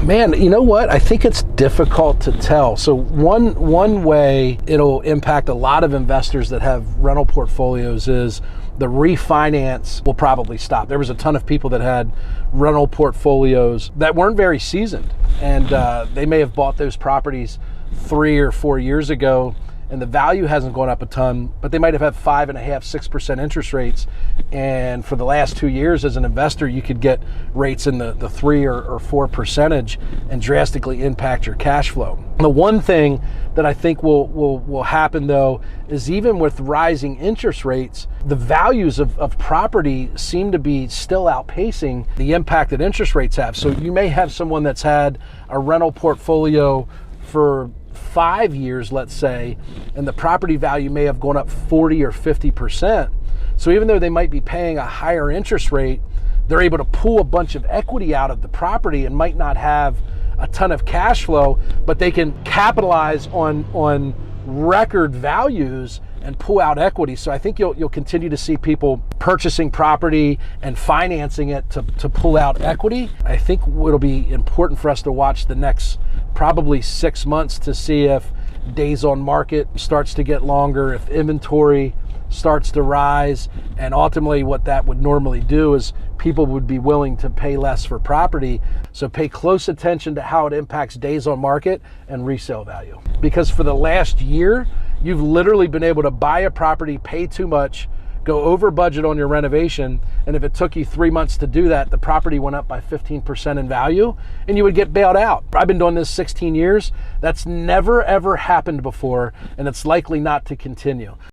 Man, you know what? I think it's difficult to tell. So one way it'll impact a lot of investors that have rental portfolios is the refinance will probably stop. There was a ton of people that had rental portfolios that weren't very seasoned, and they may have bought those properties 3 or 4 years ago, and the value hasn't gone up a ton, but they might have had 5.5%, 6% interest rates. And for the last 2 years as an investor, you could get rates in the 3 or 4% and drastically impact your cash flow. The one thing that I think will happen though, is even with rising interest rates, the values of property seem to be still outpacing the impact that interest rates have. So you may have someone that's had a rental portfolio for 5 years, let's say, and the property value may have gone up 40 or 50%. So even though they might be paying a higher interest rate, they're able to pull a bunch of equity out of the property and might not have a ton of cash flow, but they can capitalize on record values and pull out equity. So I think you'll continue to see people purchasing property and financing it to pull out equity. I think it'll be important for us to watch the next probably 6 months to see if days on market starts to get longer, if inventory starts to rise, and ultimately what that would normally do is people would be willing to pay less for property. So pay close attention to how it impacts days on market and resale value. Because for the last year, you've literally been able to buy a property, pay too much, go over budget on your renovation, and if it took you 3 months to do that, the property went up by 15% in value, and you would get bailed out. I've been doing this 16 years. That's never ever happened before, and it's likely not to continue.